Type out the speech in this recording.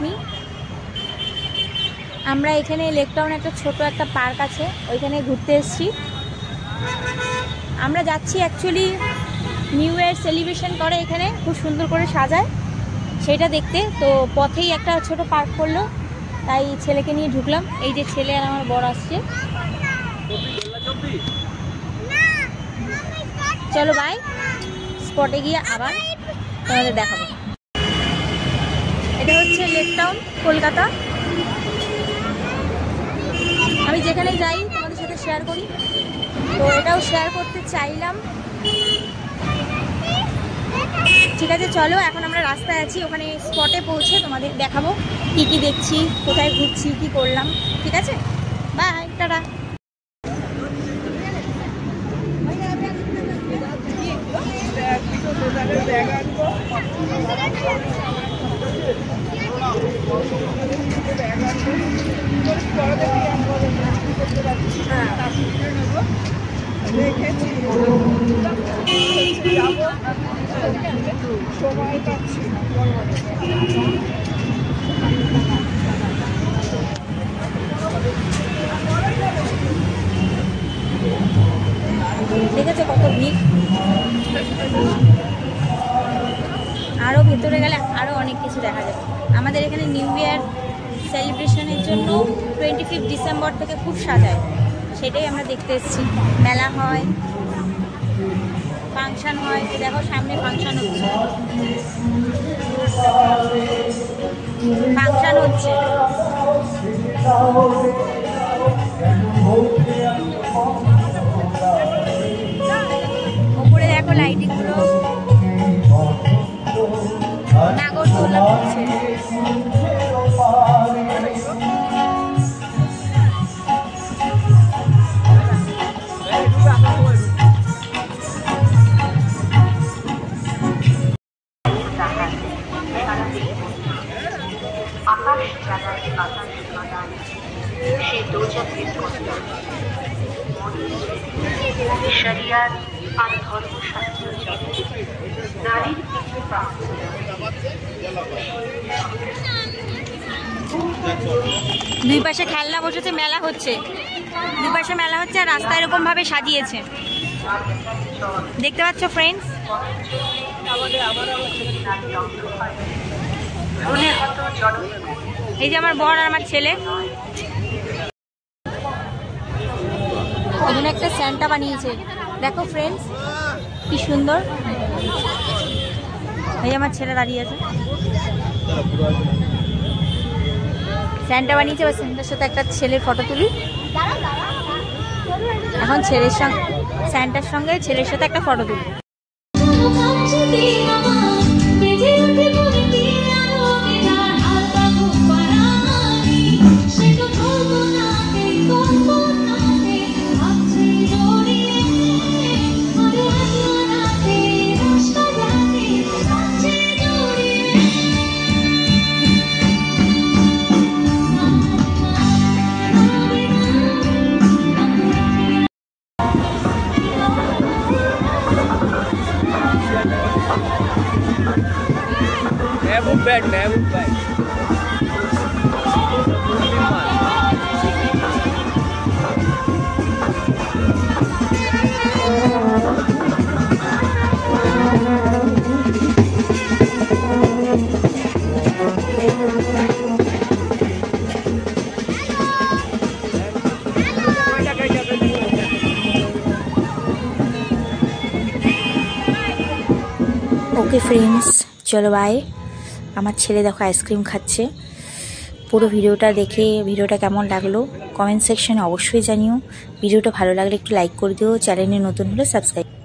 রশ্মি। আমরা এখানে lake town একটা ছোট একটা পার্ক আছে, ওইখানে ঘুরতে এসেছি। আমরা যাচ্ছি অ্যাকচুয়ালি নিউ ইয়ার সেলিব্রেশন করে, এখানে খুব সুন্দর করে সাজায় সেটা দেখতে। তো পথেই একটা ছোট পার্ক করলো, তাই ছেলেকে নিয়ে ঢুকলাম। এই যে ছেলে আর আমার বর আসছে। চলো বাই, স্পটে গিয়ে আবার তোমাদের দেখাবো। এটা হচ্ছে লেক টাউন কলকাতা। আমি যেখানে যাই তোমাদের সাথে শেয়ার করি, তো এটাও শেয়ার করতে চাইলাম। ঠিক আছে, চলো এখন আমরা রাস্তায় আছি, ওখানে স্পটে পৌঁছে তোমাদের দেখাবো কি কি দেখছি, কোথায় ঘুরছি, কি করলাম। ঠিক আছে, বাই, টাটা। ঠিক আছে, কত ভিড়। আরও ভেতরে গেলে আরও অনেক কিছু দেখা যাবে। আমাদের এখানে নিউ ইয়ার সেলিব্রেশনের জন্য 25 ডিসেম্বর থেকে খুব সাজায়, সেটাই আমরা দেখতে এসেছি। মেলা হয়, ফাংশন হয়। দেখো সামনে ফাংশন হচ্ছে, ফাংশন হচ্ছে। উপরে দেখো লাইটিংগুলো, নাগরদোলা হচ্ছে। শরিয়াত আর ধর্মশাস্ত্র নারীর দুই পাশে খেলনা বসেছে, মেলা হচ্ছে, দুই পাশে মেলা হচ্ছে আর রাস্তা এরকম ভাবে সাজিয়েছে, দেখতে পাচ্ছ ফ্রেন্ডস। এই যে আমার বর আর আমার ছেলে, এখানে একটা স্যান্টা বানিয়েছে, দেখো ফ্রেন্ডস কি সুন্দর। এই আমার ছেলে দাঁড়িয়ে আছে, স্যান্টা বানিয়েছে। বা স্যান্টার সাথে একটা ছেলের ফটো তুলি। এখন ছেলের সঙ্গে, স্যান্টার সঙ্গে ছেলের সাথে একটা ফটো তুলি। महबूब बैठ ওকে ফ্রেন্ডস, চলো বাই। আমার ছেলে দেখো আইসক্রিম খাচ্ছে। পুরো ভিডিওটা দেখে ভিডিওটা কেমন লাগলো কমেন্ট সেকশনে অবশ্যই জানিও। ভিডিওটা ভালো লাগলে একটু লাইক করে দিও, চ্যানেলে নতুন হলে সাবস্ক্রাইব।